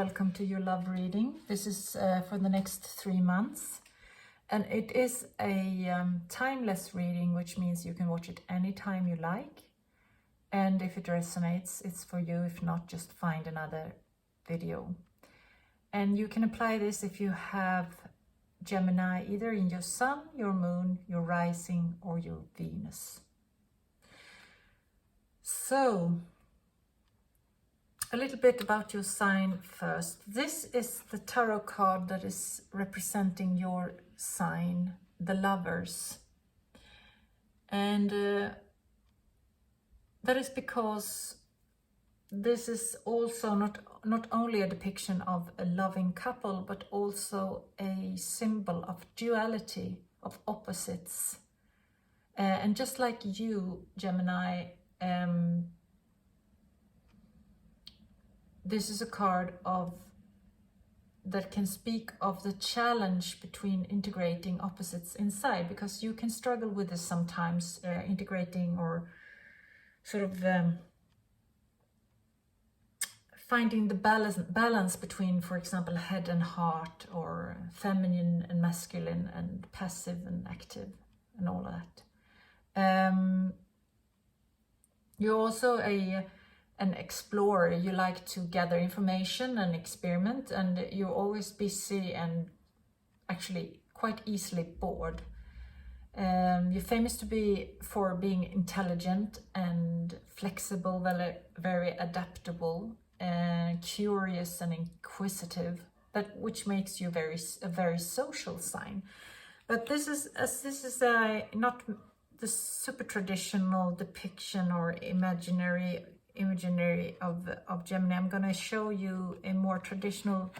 welcome to your love reading. This is for the next 3 months, and it is a timeless reading, which means you can watch it anytime you like, and if it resonates, it's for you. If not, just find another video. And you can apply this if you have Gemini either in your sun, your moon, your rising, or your Venus. So a little bit about your sign first. This is the tarot card that is representing your sign, the Lovers. And that is because this is also not only a depiction of a loving couple, but also a symbol of duality, of opposites. And just like you, Gemini, this is a card that can speak of the challenge between integrating opposites inside, because you can struggle with this sometimes, integrating or sort of finding the balance between, for example, head and heart, or feminine and masculine, and passive and active, and all of that. You're also an explorer. You like to gather information and experiment, and you're always busy and actually quite easily bored. You're famous for being intelligent and flexible, very adaptable, curious and inquisitive, which makes you a very social sign. But this is not the super traditional depiction or imaginary of Gemini. I'm going to show you a more traditional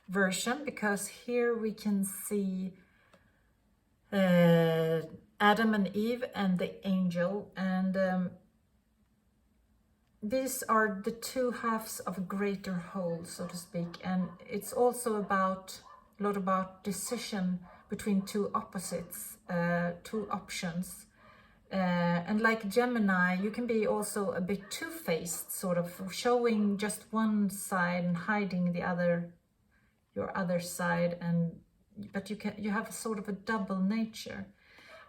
version, because here we can see Adam and Eve and the angel, and these are the two halves of a greater whole, so to speak. And it's also a lot about decision between two opposites, two options. And like Gemini, you can be also a bit two-faced, sort of showing just one side and hiding your other side, but you have sort of a double nature.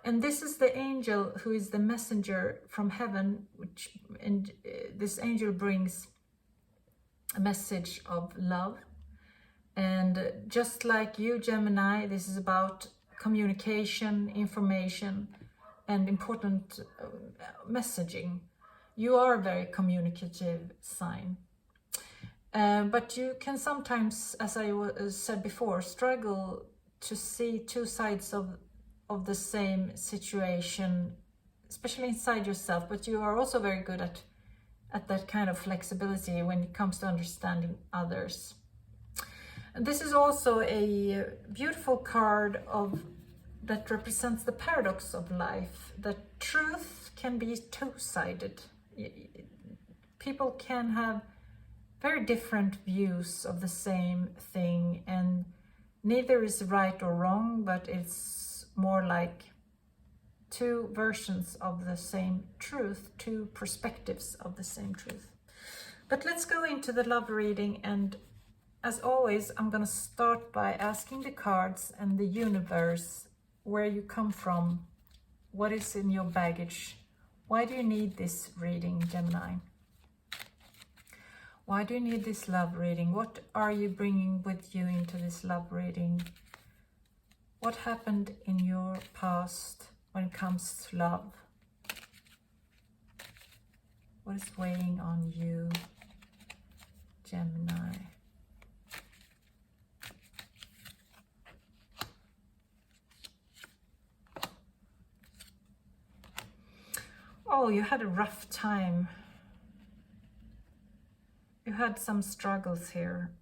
And this is the angel who is the messenger from heaven, and this angel brings a message of love. And just like you, Gemini, this is about communication, information, and important messaging. You are a very communicative sign. But you can sometimes, as I said before, struggle to see two sides of the same situation, especially inside yourself. But you are also very good at that kind of flexibility when it comes to understanding others. And this is also a beautiful card that represents the paradox of life, that truth can be two-sided. People can have very different views of the same thing, and neither is right or wrong, but it's more like two versions of the same truth, two perspectives of the same truth. But let's go into the love reading, and as always, I'm going to start by asking the cards and the universe where you come from, what is in your baggage. Why do you need this reading, Gemini? Why do you need this love reading? What are you bringing with you into this love reading? What happened in your past when it comes to love? What is weighing on you, Gemini? Oh, you had a rough time. You had some struggles here.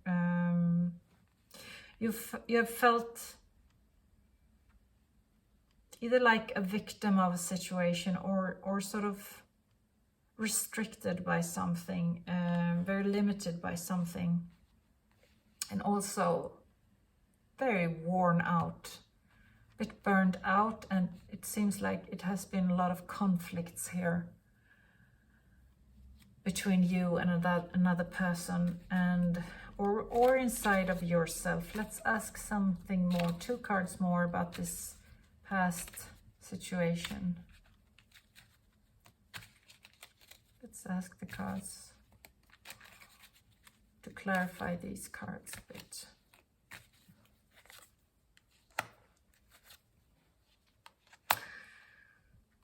You have felt either like a victim of a situation, or sort of restricted by something, very limited by something, and also very worn out, a bit burned out, and it seems like it has been a lot of conflicts here between you and another person, and or inside of yourself. Let's ask something more, 2 cards more about this past situation. Let's ask the cards to clarify these cards a bit.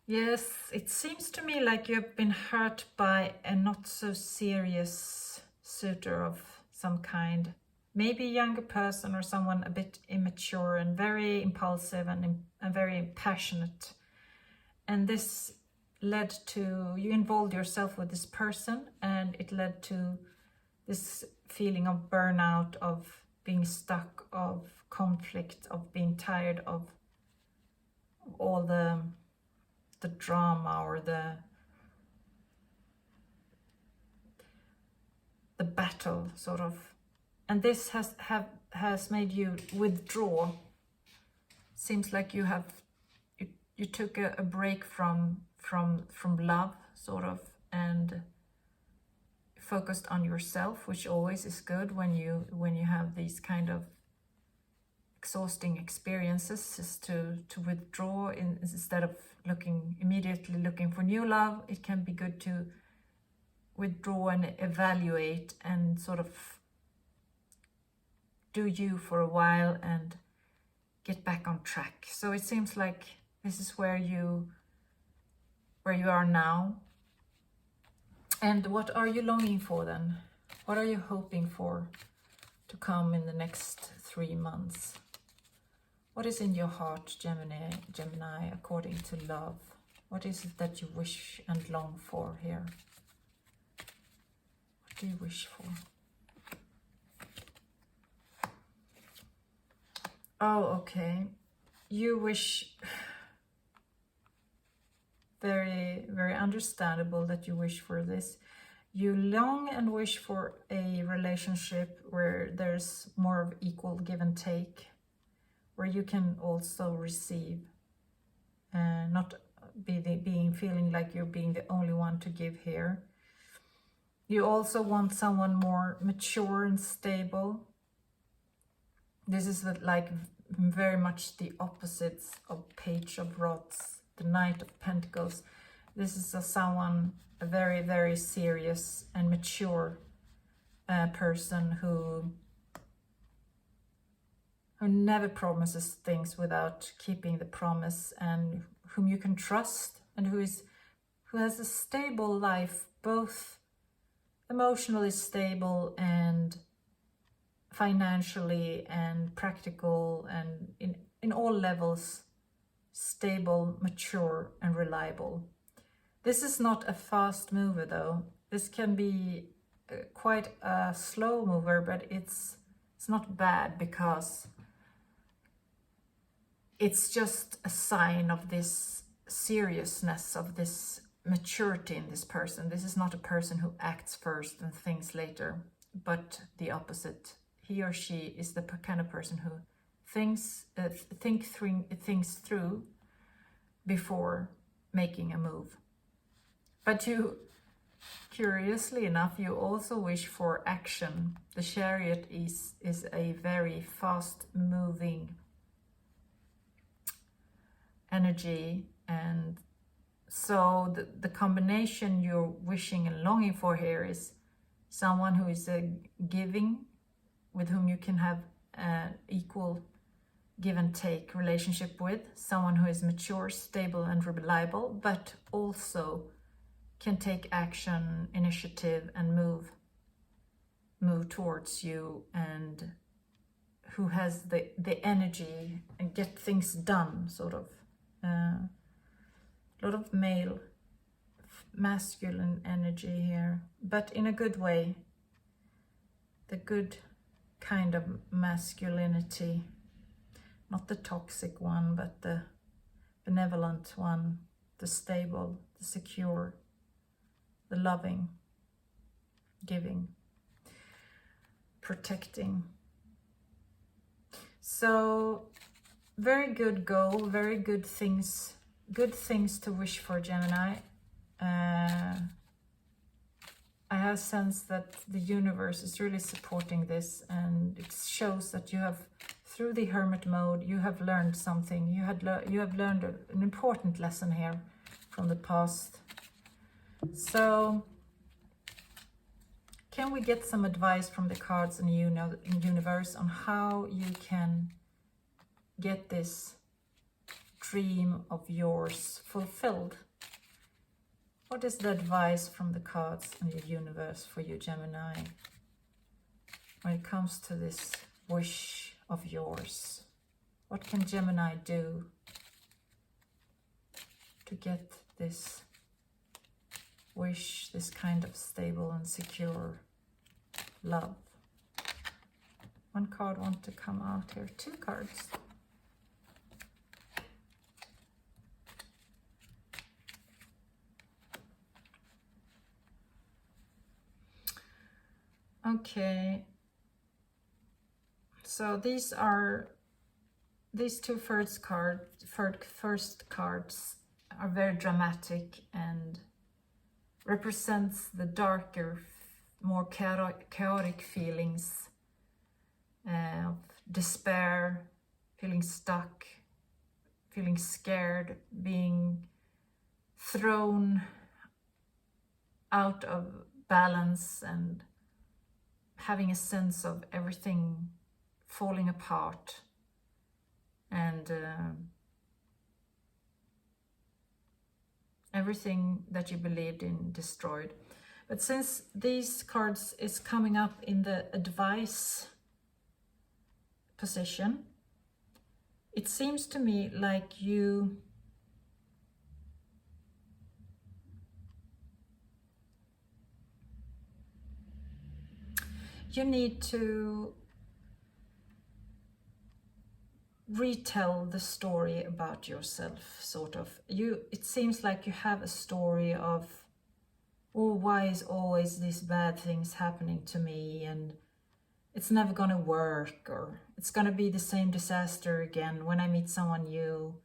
Yes, it seems to me like you've been hurt by a not so serious suitor of some kind. Maybe a younger person or someone a bit immature and very impulsive and very passionate. And this led to, you involved yourself with this person, and it led to this feeling of burnout, of being stuck, of conflict, of being tired of all the drama or the battle, sort of. And this has made you withdraw. Seems like you took a break from love, sort of, and focused on yourself, which always is good when you have these kind of exhausting experiences, is to withdraw instead of immediately looking for new love. It can be good to withdraw and evaluate and sort of do you for a while and get back on track. So it seems like this is where you are now. And what are you longing for then? What are you hoping for to come in the next 3 months? What is in your heart, Gemini, according to love? What is it that you wish and long for here? What do you wish for? Oh, okay. You wish, very, very understandable that you wish for this. You long and wish for a relationship where there's more of equal give and take, where you can also receive, not feeling like you're being the only one to give here. You also want someone more mature and stable. This is like very much the opposites of Page of Rods, the Knight of Pentacles. This is a very, very serious and mature person who never promises things without keeping the promise, and whom you can trust, and who has a stable life, both emotionally stable and financially and practical, and in all levels stable, mature and reliable. This is not a fast mover though. This can be quite a slow mover, but it's not bad, because it's just a sign of this seriousness, of this maturity in this person. This is not a person who acts first and thinks later, but the opposite. He or she is the kind of person who thinks things through before making a move. But you, curiously enough, you also wish for action. The Chariot is a very fast moving energy, and so the combination you're wishing and longing for here is someone who is giving, with whom you can have an equal give and take relationship with, someone who is mature, stable and reliable, but also can take action, initiative and move towards you, and who has the energy and get things done, sort of. A lot of male, masculine energy here, but in a good way. The good kind of masculinity, not the toxic one, but the benevolent one, the stable, the secure, the loving, giving, protecting. So very good goal, very good things to wish for, Gemini. I have sensed that the universe is really supporting this, and it shows that you have, through the hermit mode, you have learned something. You have learned an important lesson here from the past. So, can we get some advice from the cards in the universe on how you can get this dream of yours fulfilled? What is the advice from the cards in the universe for you, Gemini, when it comes to this wish of yours? What can Gemini do to get this wish, this kind of stable and secure love? One card wants to come out here. 2 cards. Okay, so these two first cards are very dramatic and represents the darker, more chaotic feelings of despair, feeling stuck, feeling scared, being thrown out of balance, and having a sense of everything falling apart, and everything that you believed in destroyed. But since these cards is coming up in the advice position, it seems to me like you need to retell the story about yourself, sort of. It seems like you have a story of, oh, why is always these bad things happening to me, and it's never gonna work, or it's gonna be the same disaster again when I meet someone new.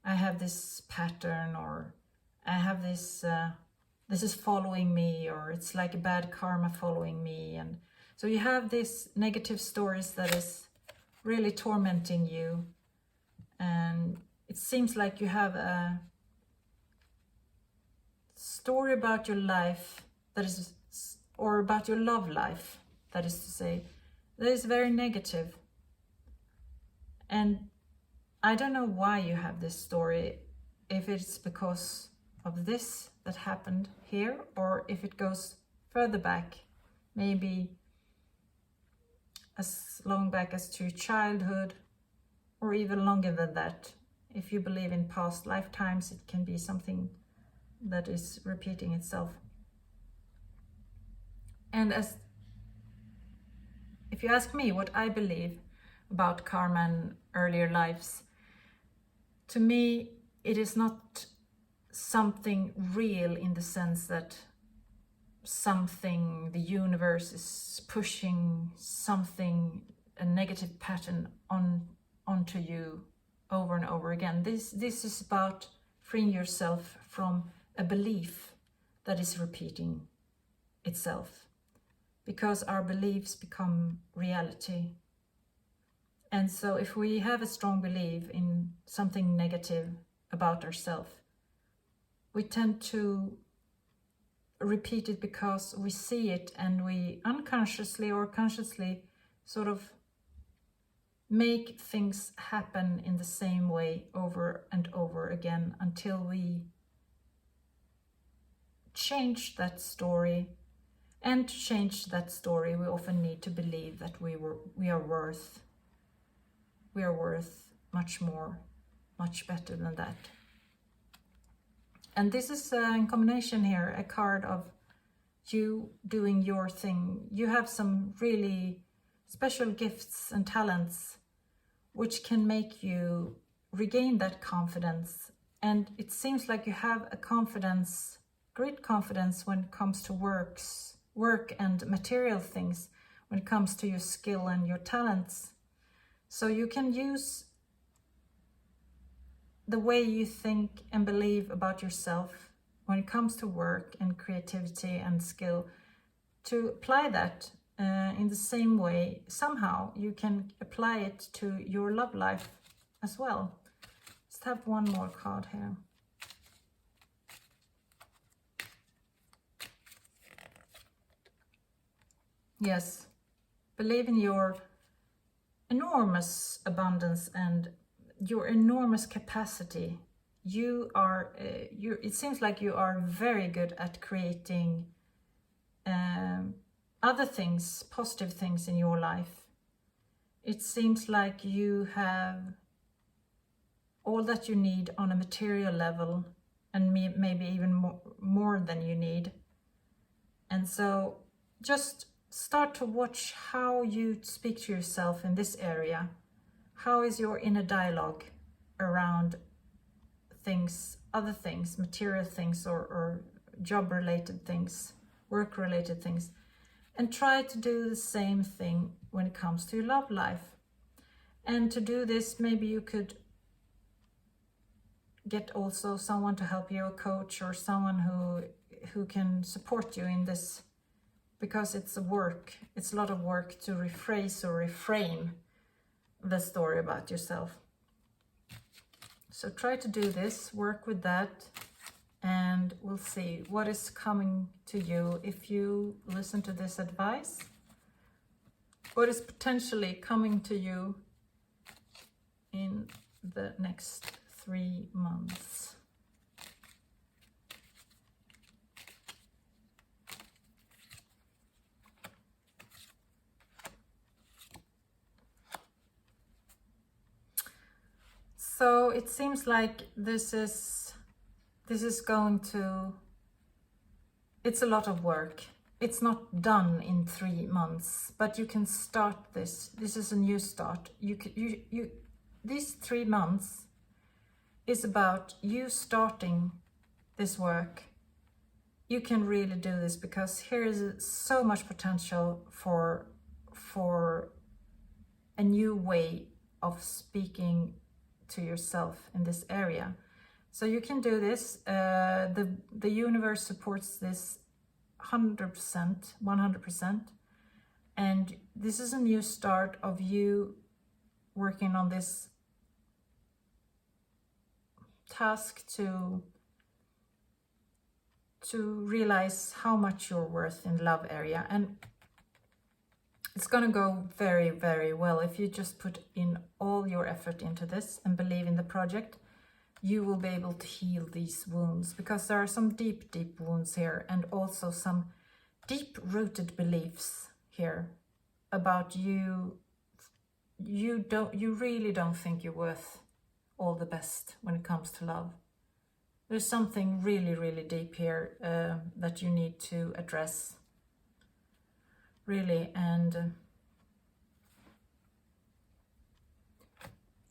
I have this pattern, or I have this is following me, or it's like a bad karma following me. And so you have these negative stories that is really tormenting you, and it seems like you have a story about your life that is, or about your love life, that is to say, that is very negative. And I don't know why you have this story, if it's because of this that happened here, or if it goes further back, maybe as long back as to childhood, or even longer than that. If you believe in past lifetimes, it can be something that is repeating itself. And if you ask me what I believe about karma and earlier lives, to me it is not something real in the sense that something, the universe is pushing something, a negative pattern onto you over and over again. This is about freeing yourself from a belief that is repeating itself, because our beliefs become reality. And so if we have a strong belief in something negative about ourselves, we tend to repeat it because we see it, and we unconsciously or consciously sort of make things happen in the same way over and over again until we change that story. And to change that story, we often need to believe that we are worth much more, much better than that. And this is in combination here, a card of you doing your thing. You have some really special gifts and talents which can make you regain that confidence. And it seems like you have a confidence, great confidence, when it comes to work and material things, when it comes to your skill and your talents. So you can use the way you think and believe about yourself when it comes to work and creativity and skill to apply that in the same way, somehow you can apply it to your love life as well. Let's have one more card here. Yes, believe in your enormous abundance and your enormous capacity. You are, it seems like you are very good at creating other things, positive things in your life. It seems like you have all that you need on a material level, and maybe even more than you need. And so just start to watch how you speak to yourself in this area. How is your inner dialogue around things, other things, material things, or job-related things, work-related things? And try to do the same thing when it comes to your love life. And to do this, maybe you could get also someone to help you, a coach or someone who can support you in this, because it's a lot of work to rephrase or reframe the story about yourself. So try to do this, work with that, and we'll see what is coming to you if you listen to this advice. What is potentially coming to you in the next 3 months. So it seems like this is going to, it's a lot of work. It's not done in 3 months, but you can start this. This is a new start. These 3 months is about you starting this work. You can really do this, because here is so much potential for a new way of speaking to yourself in this area. So you can do this. The universe supports this 100%, 100%. And this is a new start of you working on this task to realize how much you're worth in the love area. And it's going to go very, very well if you just put in all your effort into this and believe in the project. You will be able to heal these wounds, because there are some deep, deep wounds here, and also some deep-rooted beliefs here about you. You really don't think you're worth all the best when it comes to love. There's something really, really deep here that you need to address, really. And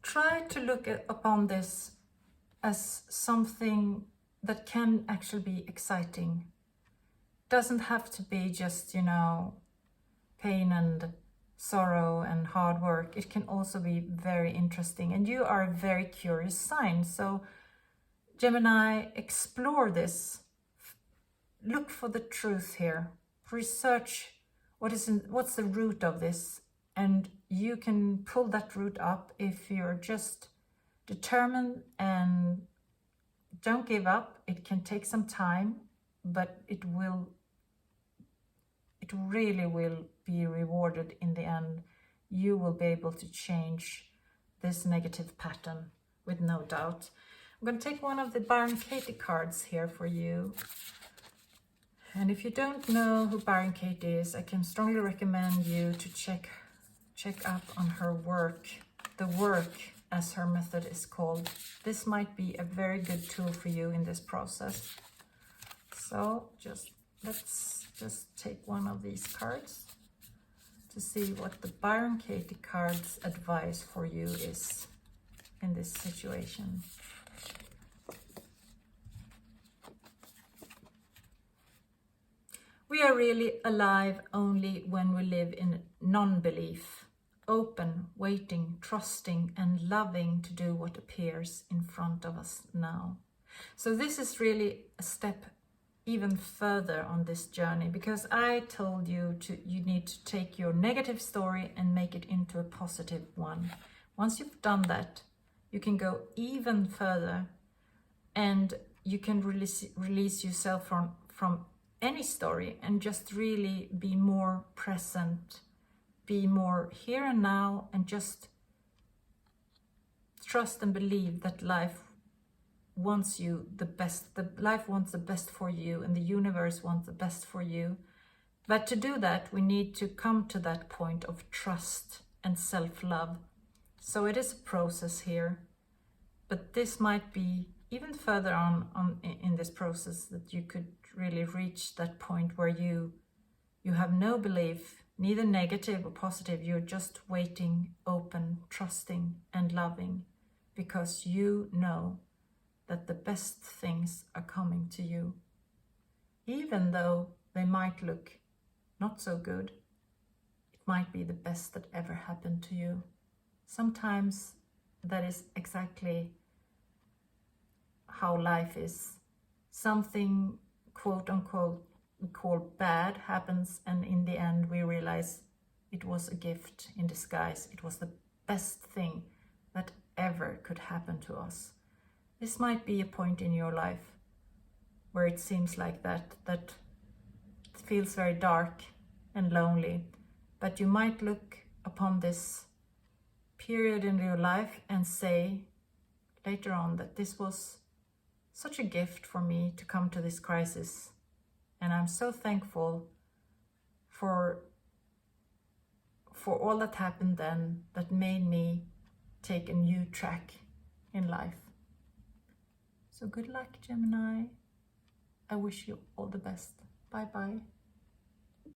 try to look upon this as something that can actually be exciting. Doesn't have to be just, pain and sorrow and hard work. It can also be very interesting. And you are a very curious sign. So Gemini, explore this. Look for the truth here. Research what's the root of this. And you can pull that root up if you're just determined and don't give up. It can take some time, but it really will be rewarded in the end. You will be able to change this negative pattern with no doubt. I'm going to take one of the Byron Katie cards here for you. And if you don't know who Byron Katie is, I can strongly recommend you to check up on her work. The work, as her method is called. This might be a very good tool for you in this process. So let's just take one of these cards to see what the Byron Katie cards advice for you is in this situation. We are really alive only when we live in non-belief, open, waiting, trusting, and loving to do what appears in front of us now. So this is really a step even further on this journey, because I told you you need to take your negative story and make it into a positive one. Once you've done that, you can go even further, and you can release yourself from any story and just really be more present, be more here and now, and just trust and believe that life wants you the best. The life wants the best for you, and the universe wants the best for you. But to do that, we need to come to that point of trust and self-love. So it is a process here, but this might be even further on in this process that you could really reach that point where you have no belief, neither negative or positive. You're just waiting, open, trusting and loving, because you know that the best things are coming to you. Even though they might look not so good, it might be the best that ever happened to you. Sometimes that is exactly how life is. Something, quote unquote, we call bad happens, and in the end we realize it was a gift in disguise. It was the best thing that ever could happen to us. This might be a point in your life where it seems like that it feels very dark and lonely, but you might look upon this period in your life and say later on that this was such a gift for me to come to this crisis, and I'm so thankful for all that happened then, that made me take a new track in life. So good luck, Gemini. I wish you all the best. Bye bye.